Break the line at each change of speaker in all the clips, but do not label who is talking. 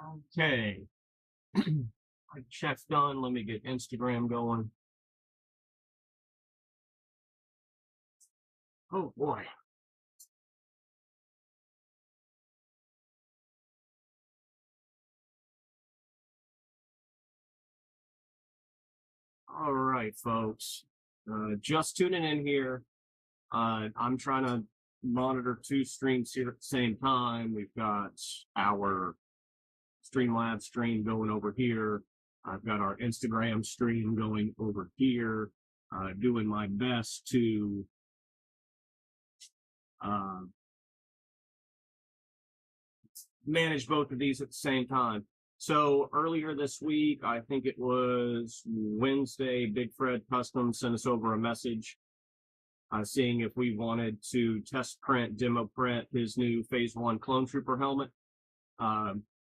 Okay. Check's done. Let me get Instagram going. Oh boy. All right, folks. Just tuning in here. I'm trying to monitor two streams here at the same time. We've got our Streamlabs stream going over here. I've got our Instagram stream going over here. Doing my best to uh, manage both of these at the same time. So earlier this week, I think it was Wednesday, Big Fred Custom sent us over a message seeing if we wanted to test print, demo print his new Phase 1 Clonetrooper helmet.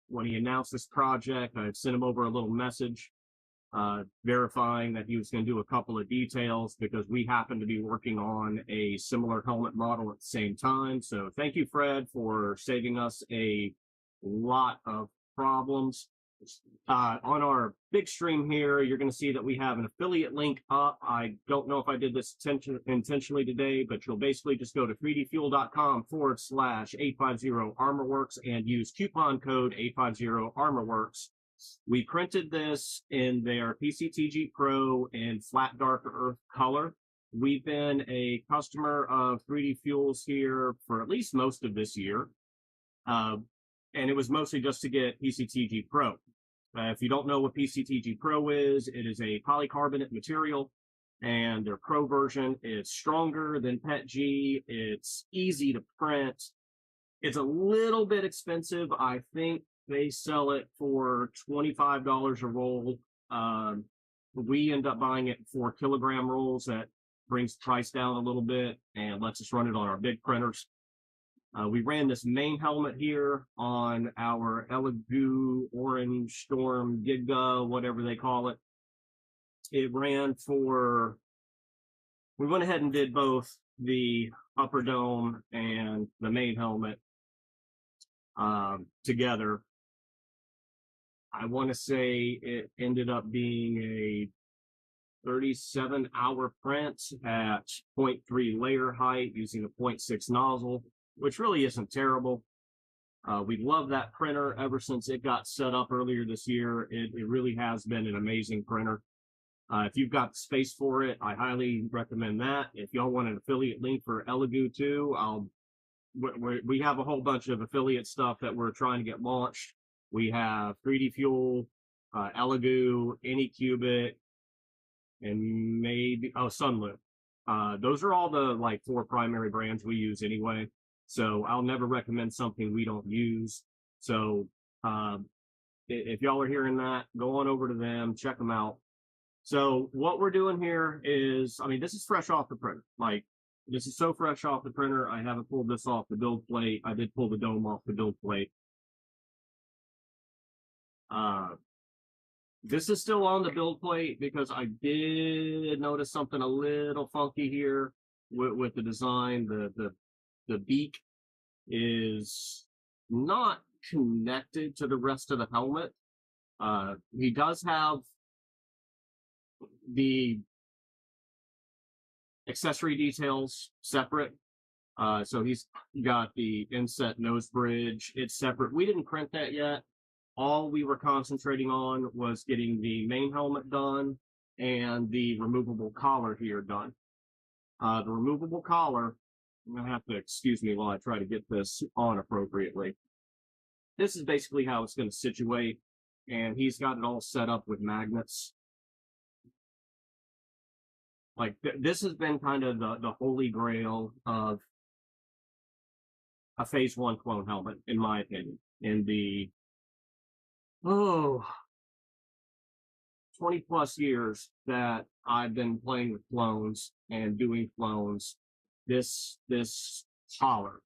When he announced this project, I sent him over a little message verifying that he was going to do a couple of details because we happen to be working on a similar helmet model at the same time. So thank you, Fred, for saving us a lot of problems. On our big stream here, you're going to see that we have an affiliate link up. I don't know if I did this intentionally today, but you'll basically just go to 3dfuel.com/850armorworks and use coupon code 850armorworks. We printed this in their PCTG Pro in flat dark earth color. We've been a customer of 3D Fuels here for at least most of this year. And it was mostly just to get PCTG Pro. If you don't know what PCTG Pro is, it is a polycarbonate material, and their Pro version is stronger than PETG. It's easy to print. It's a little bit expensive. I think they sell it for $25 a roll. We end up buying it in 4-kilogram rolls. That brings the price down a little bit and lets us run it on our big printers. We ran this main helmet here on our Elegoo Orange Storm Giga, whatever they call it. It ran for, we went ahead and did both the upper dome and the main helmet together. I want to say it ended up being a 37-hour print at 0.3 layer height using a 0.6 nozzle, which really isn't terrible. We love that printer ever since it got set up earlier this year. It really has been an amazing printer. If you've got space for it, I highly recommend that. If y'all want an affiliate link for Elegoo too, we have a whole bunch of affiliate stuff that we're trying to get launched. We have 3D Fuel, Elegoo, Anycubic, and maybe, Sunloop. Those are all the 4 primary brands we use anyway. So I'll never recommend something we don't use. So if y'all are hearing that, go on over to them, check them out. So what we're doing here is, this is fresh off the printer. This is so fresh off the printer. I haven't pulled this off the build plate. I did pull the dome off the build plate. This is still on the build plate because I did notice something a little funky here with the design. The beak is not connected to the rest of the helmet. He does have the accessory details separate. So he's got the inset nose bridge. It's separate. We didn't print that yet. All we were concentrating on was getting the main helmet done and the removable collar here done. The removable collar, I'm going to have to excuse me while I try to get this on appropriately. This is basically how it's going to situate, and he's got it all set up with magnets. This has been kind of the holy grail of a Phase 1 clone helmet, in my opinion. In the 20 plus years that I've been playing with clones and doing clones, this collar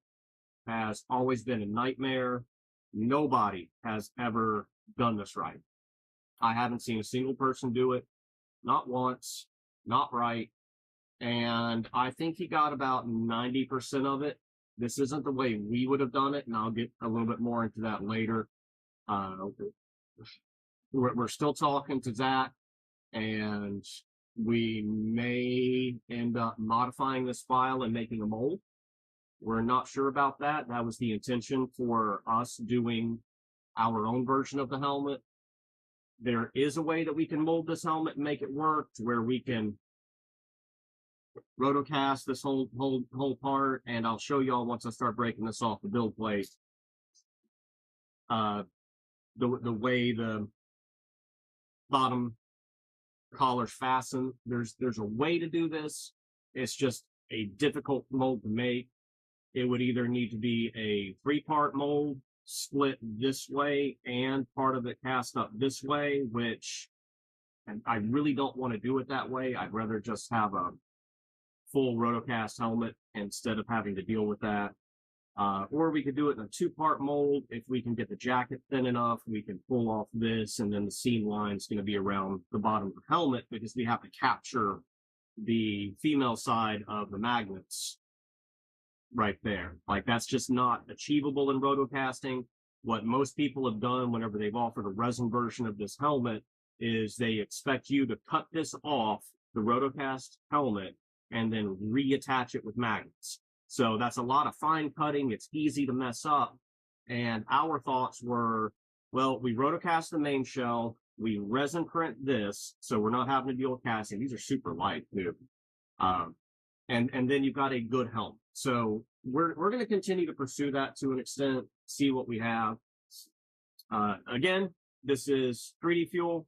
has always been a nightmare. Nobody has ever done this right. I haven't seen a single person do it, not once, not right. And I think he got about 90% of it. This isn't the way we would have done it, and I'll get a little bit more into that later. Uh, we're still talking to Zach, and we may end up modifying this file and making a mold. We're not sure about that. That was the intention for us doing our own version of the helmet. There is a way that we can mold this helmet and make it work to where we can rotocast this whole part, and I'll show y'all once I start breaking this off the build plate. The way the bottom collars fasten. There's a way to do this. It's just a difficult mold to make. It would either need to be a 3-part mold split this way and part of it cast up this way, which and I really don't want to do it that way. I'd rather just have a full rotocast helmet instead of having to deal with that. Or we could do it in a 2-part mold. If we can get the jacket thin enough, we can pull off this, and then the seam line is going to be around the bottom of the helmet because we have to capture the female side of the magnets right there. Like, that's just not achievable in rotocasting. What most people have done whenever they've offered a resin version of this helmet is they expect you to cut this off the rotocast helmet and then reattach it with magnets. So that's a lot of fine cutting. It's easy to mess up. And our thoughts were, well, we rotocast the main shell, we resin print this, so we're not having to deal with casting. These are super light, too. And then you've got a good helmet. So we're going to continue to pursue that to an extent, see what we have. Again, this is 3D Fuel.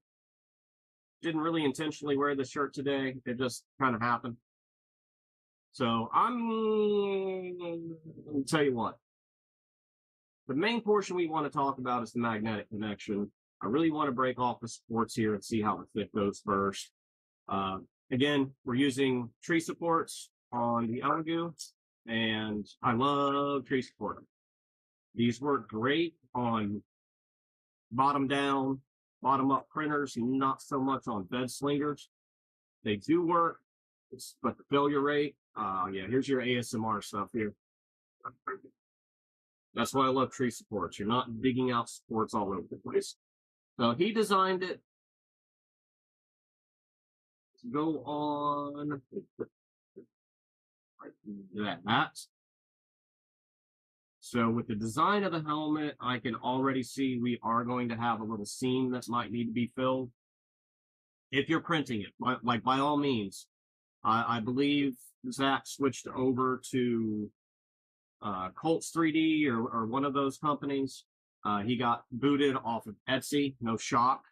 Didn't really intentionally wear this shirt today. It just kind of happened. So I'm going to tell you what. The main portion we want to talk about is the magnetic connection. I really want to break off the supports here and see how the fit goes first. Again, we're using tree supports on the Elegoo, and I love tree support. These work great on bottom down, bottom up printers, not so much on bed slingers. They do work, but the failure rate, yeah, here's your ASMR stuff here. That's why I love tree supports. You're not digging out supports all over the place. So he designed it to go on like that. So with the design of the helmet, I can already see we are going to have a little seam that might need to be filled. If you're printing it, like by all means, I believe Zach switched over to Colts 3D or one of those companies. He got booted off of Etsy, no shock.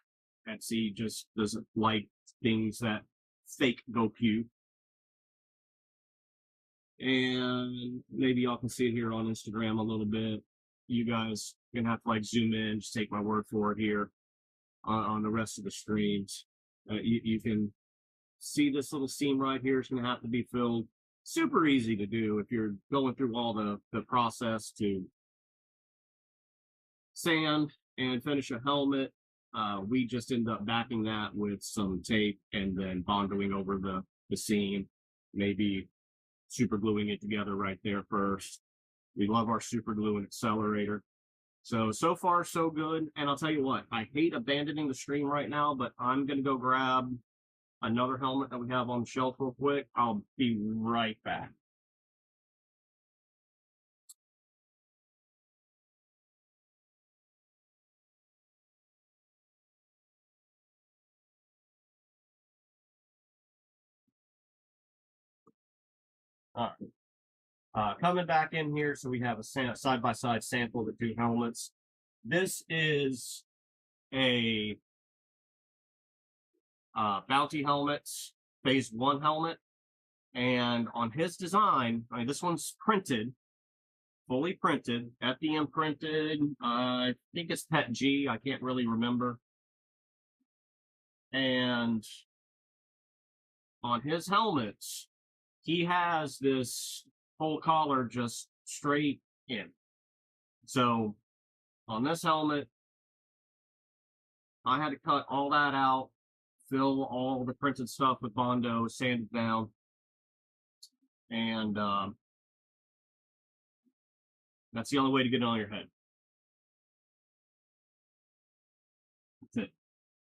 Etsy just doesn't like things that fake go pew. And maybe y'all can see it here on Instagram a little bit. You guys are gonna have to like zoom in, just take my word for it here on the rest of the streams. You can see this little seam right here is gonna have to be filled. Super easy to do if you're going through all the process to sand and finish a helmet. We just end up backing that with some tape and then bondoing over the seam, maybe super gluing it together right there first. We love our super glue and accelerator. So far, so good. And I'll tell you what, I hate abandoning the stream right now, but I'm going to go grab another helmet that we have on the shelf real quick. I'll be right back. All right. Coming back in here, so we have a side-by-side sample of the two helmets. This is a Bounty Helmets Phase 1 helmet. And on his design, I mean, this one's printed, fully printed, FDM printed. I think it's PET G. I can't really remember. And on his helmets, he has this whole collar just straight in. So on this helmet, I had to cut all that out, fill all the printed stuff with Bondo, sand it down, and that's the only way to get it on your head.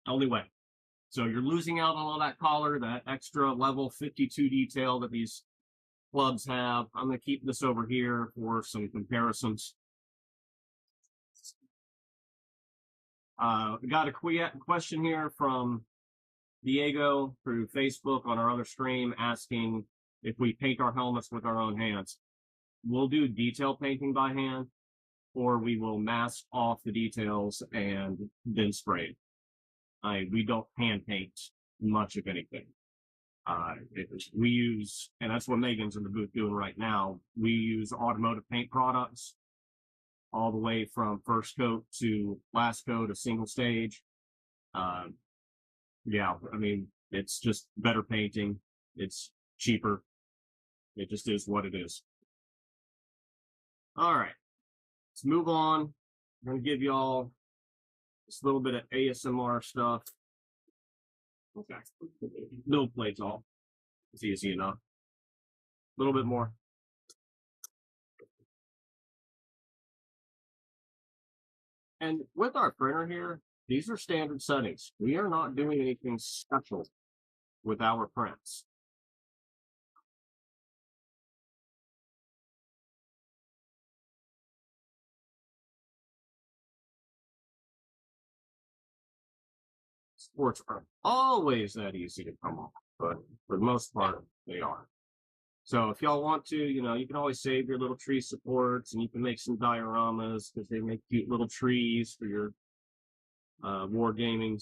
Only way. So you're losing out on all that collar, that extra level 52 detail that these clubs have. I'm going to keep this over here for some comparisons. We got a question here from Diego through Facebook on our other stream asking if we paint our helmets with our own hands. We'll do detail painting by hand, or we will mask off the details and then spray. We don't hand paint much of anything. We use, and that's what Megan's in the booth doing right now, we use automotive paint products all the way from first coat to last coat, a single stage. Yeah, I mean, it's just better painting. It's cheaper. It just is what it is. All right, let's move on. I'm going to give y'all this little bit of ASMR stuff. Okay, no plates off. It's easy enough. A little bit more. And with our printer here, these are standard settings. We are not doing anything special with our prints. Sports aren't always that easy to come off, but for the most part, they are. So if y'all want to, you can always save your little tree supports, and you can make some dioramas because they make cute little trees for your wargaming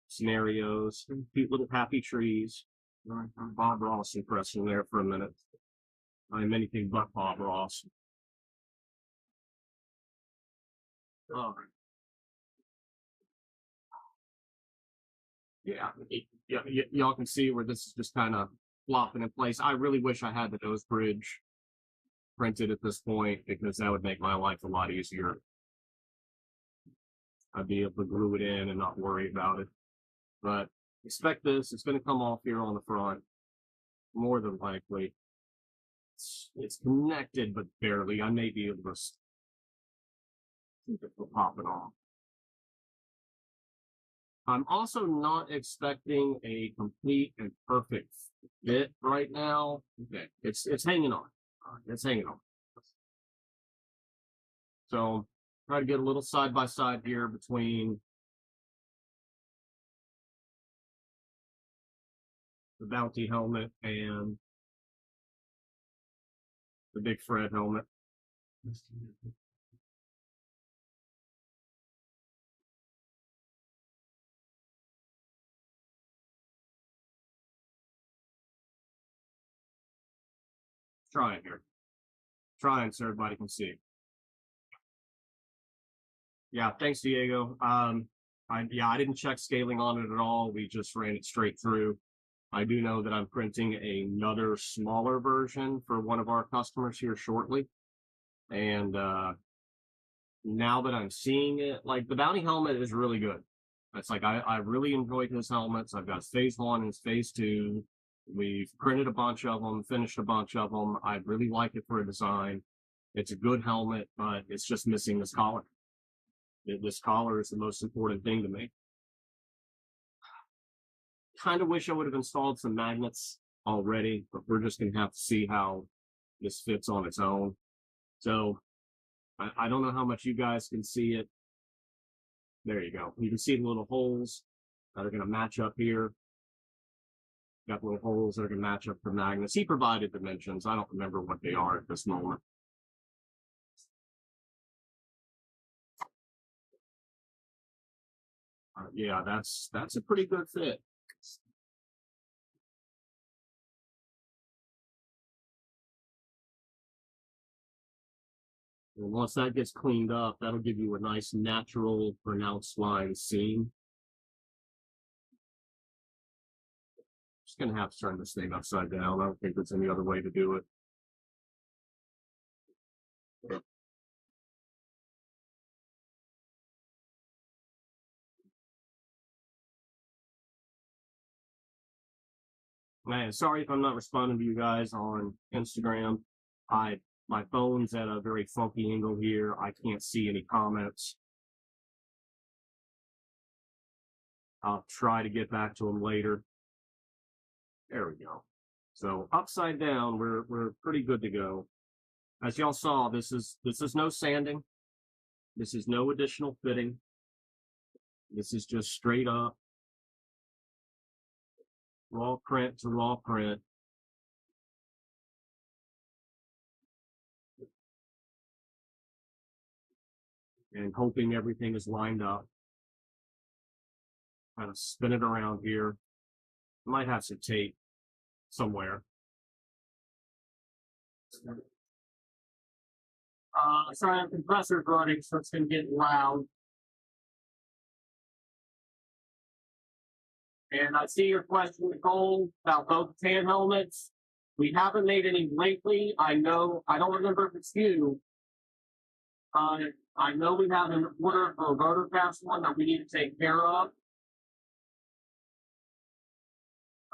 scenarios. Cute little happy trees. Bob Ross impression there for a minute. I'm anything but Bob Ross. Oh. Yeah, y'all can see where this is just kind of flopping in place. I really wish I had the nose bridge printed at this point, because that would make my life a lot easier. I'd be able to glue it in and not worry about it. But expect this. It's going to come off here on the front, more than likely. It's connected, but barely. I may be able to pop it off. I'm also not expecting a complete and perfect fit right now. Okay, it's hanging on. It's hanging on. So try to get a little side by side here between the Bounty helmet and the Big Fred helmet. Trying here. Trying so everybody can see. Yeah, thanks, Diego. I didn't check scaling on it at all. We just ran it straight through. I do know that I'm printing another smaller version for one of our customers here shortly. And now that I'm seeing it, like the Bounty helmet is really good. It's like I really enjoyed his helmets. I've got phase 1 and phase 2. We've printed a bunch of them, finished a bunch of them. I really like it for a design. It's a good helmet, but it's just missing this collar. This collar is the most important thing to me. Kind of wish I would have installed some magnets already, but we're just going to have to see how this fits on its own. So I don't know how much you guys can see it. There you go. You can see the little holes that are going to match up here. Got little holes that are going to match up for magnets. He provided dimensions. I don't remember what they are at this moment. Yeah, that's a pretty good fit. And once that gets cleaned up, that'll give you a nice, natural, pronounced line seam. Just going to have to turn this thing upside down. I don't think there's any other way to do it. Man, sorry if I'm not responding to you guys on Instagram. My phone's at a very funky angle here. I can't see any comments. I'll try to get back to them later. There we go. So upside down, we're pretty good to go. As y'all saw, this is no sanding. This is no additional fitting. This is just straight up raw print to raw print. And hoping everything is lined up. Kind of spin it around here. Might have some tape somewhere. Sorry, the compressor's running, so it's going to get loud. And I see your question, Nicole, about both tan helmets. We haven't made any lately. I know, I don't remember if it's you. I know we have an order for a rotorcraft one that we need to take care of.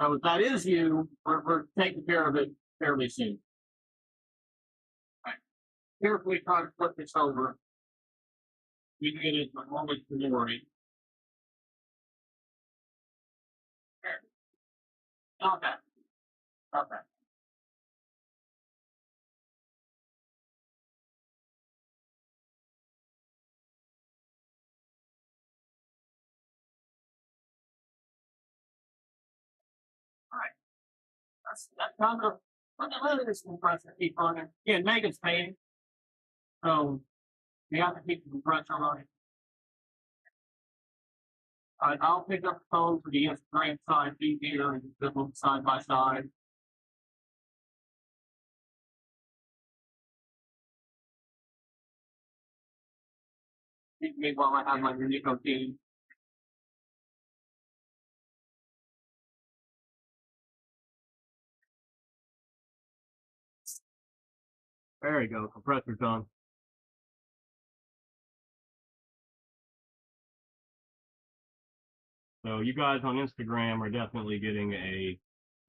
So if that is you, we're taking care of it fairly soon. Right. Carefully try to flip this over. We can get it a moment to worry. Okay. Okay. All right. That's kind of what the other is compressor keep running. Yeah, Megan's paying. So we have to keep the compressor running. I'll pick up the phone for the Instagram side, easier and put them side by side. Meanwhile, I have my Nico team. There you go, compressor's done. So you guys on Instagram are definitely getting a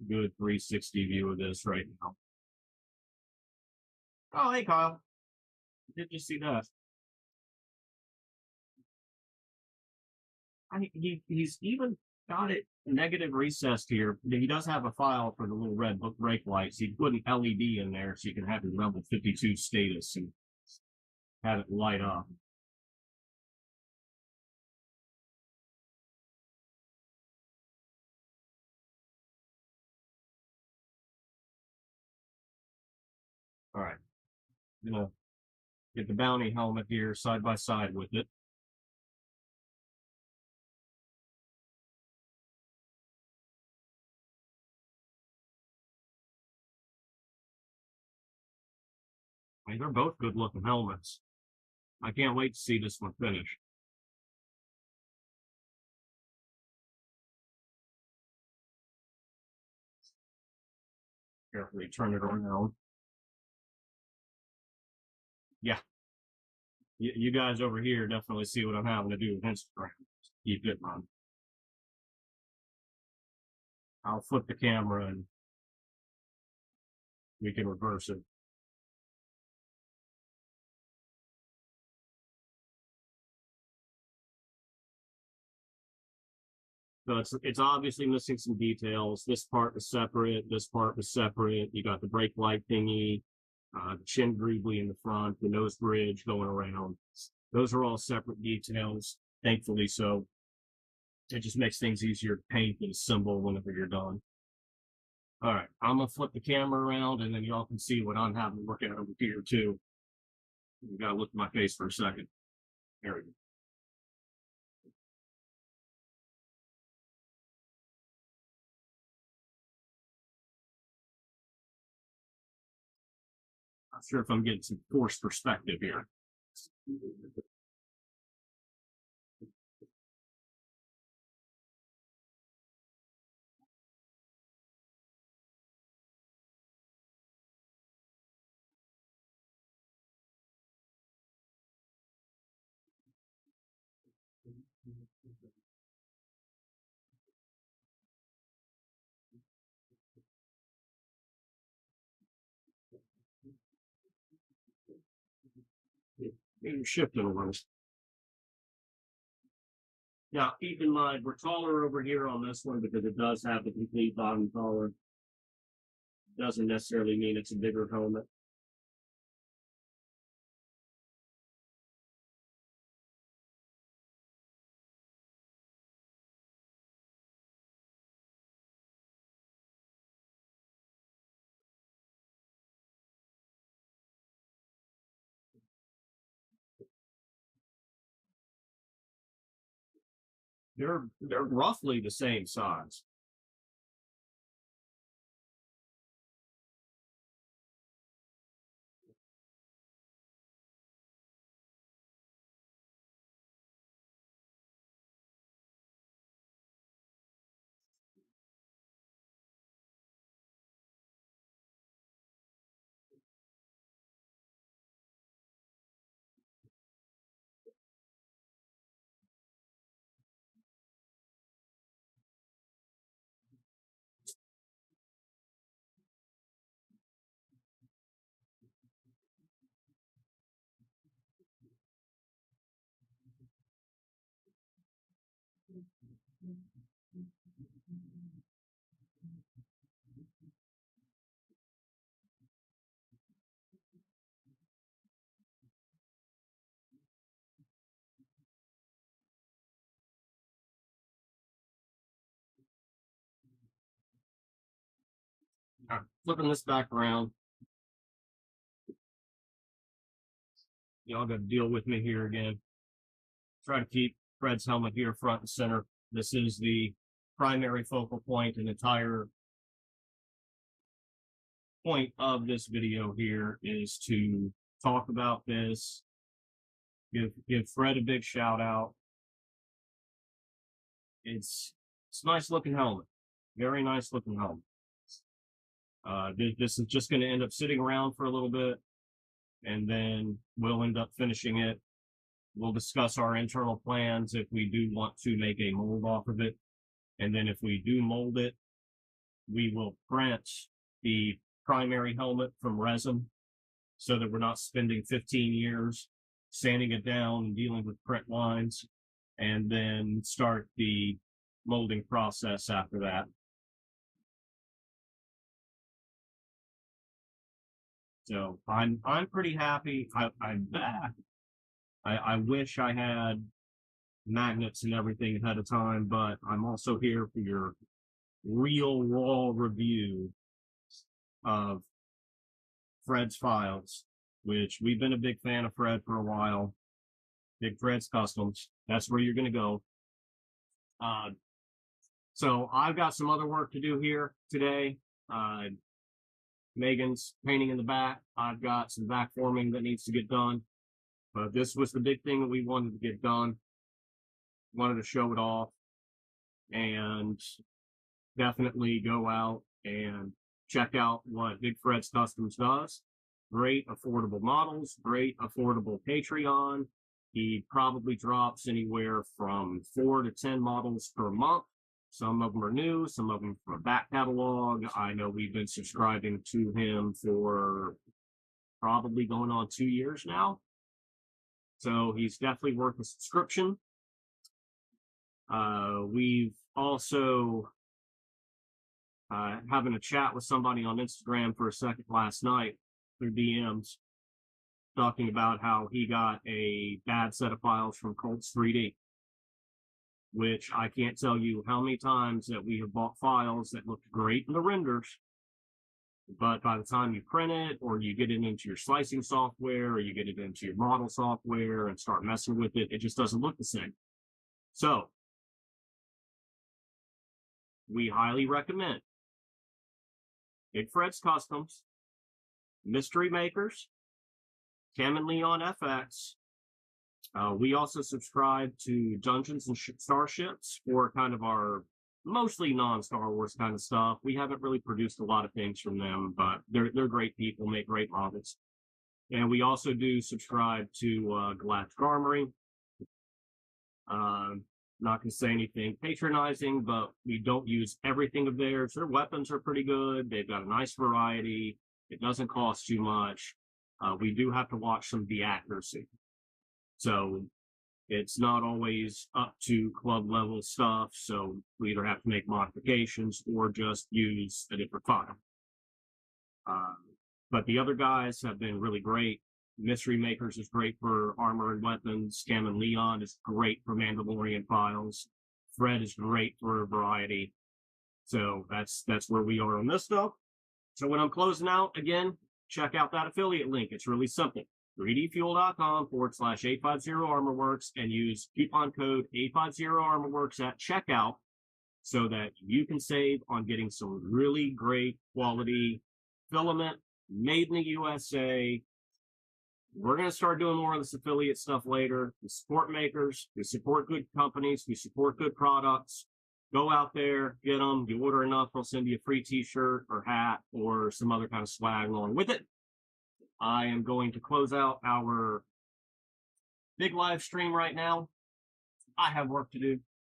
good 360 view of this right now. Oh, hey, Kyle. Did you see that? He's even got it negative recessed here. He does have a file for the little red book brake lights. He put an LED in there so you can have your level 52 status and have it light up. All right. I'm gonna get the bounty helmet here side by side with it. I mean, they're both good looking helmets. I can't wait to see this one finish. Carefully turn it around. Yeah. You guys over here definitely see what I'm having to do with Instagram. Keep it on. I'll flip the camera and we can reverse it. So it's obviously missing some details. This part was separate. This part was separate. You got the brake light thingy, the chin greebly in the front, the nose bridge going around. Those are all separate details. Thankfully, so it just makes things easier to paint and assemble whenever you're done. All right, I'm gonna flip the camera around, and then y'all can see what I'm having to look at over here too. You gotta look at my face for a second. There we go. Not sure if I'm getting some forced perspective here. You're shifting a little. Now, keep in mind, we're taller over here on this one because it does have the complete bottom collar. Doesn't necessarily mean it's a bigger helmet. They're roughly the same size. Flipping this back around, y'all got to deal with me here again. Try to keep Fred's helmet here front and center. This is the primary focal point and entire point of this video here is to talk about this, give Fred a big shout out. It's a nice looking helmet, very nice looking helmet. This is just going to end up sitting around for a little bit, and then we'll end up finishing it. We'll discuss our internal plans if we do want to make a mold off of it. And then if we do mold it, we will print the primary helmet from resin so that we're not spending 15 years sanding it down and dealing with print lines, and then start the molding process after that. So I'm pretty happy. I wish I had magnets and everything ahead of time, but I'm also here for your real raw review of Fred's files, which we've been a big fan of Fred for a while. Big Fred's Customs. That's where you're going to go. So I've got some other work to do here today. Megan's painting in the back. I've got some back forming that needs to get done. But this was the big thing that we wanted to get done. Wanted to show it off. And definitely go out and check out what Big Fred's Customs does. Great affordable models, great affordable Patreon. He probably drops anywhere from 4 to 10 models per month. Some of them are new, some of them from a back catalog. I know we've been subscribing to him for probably going on 2 years now. So he's definitely worth a subscription. We've also having a chat with somebody on Instagram for a second last night through DMs, talking about how he got a bad set of files from Colts 3D, which I can't tell you how many times that we have bought files that looked great in the renders, but by the time you print it or you get it into your slicing software or you get it into your model software and start messing with it, it just doesn't look the same. So we highly recommend Big Fred's Customs, Mystery Makers, Cam and Leon FX. We also subscribe to Dungeons and Starships for kind of our mostly non-Star Wars kind of stuff. We haven't really produced a lot of things from them, but they're great people, make great models. And we also do subscribe to Galactic Armory. Not going to say anything patronizing, but we don't use everything of theirs. Their weapons are pretty good. They've got a nice variety. It doesn't cost too much. We do have to watch some of the accuracy. So It's not always up to club level stuff, so we either have to make modifications or just use a different file. But the other guys have been really great. Mystery Makers is great for armor and weapons. Cam and Leon is great for Mandalorian files. Fred is great for a variety. So that's where we are on this stuff. So when I'm closing out, again, check out that affiliate link. It's really simple. 3dfuel.com/850armorworks and use coupon code 850armorworks at checkout so that you can save on getting some really great quality filament made in the USA. We're going to start doing more of this affiliate stuff later. We support makers. We support good companies. We support good products. Go out there, get them. You order enough, they'll send you a free t-shirt or hat or some other kind of swag along with it. I am going to close out our big live stream right now. I have work to do.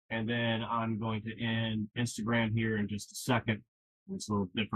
And then I'm going to end Instagram here in just a second. It's a little different.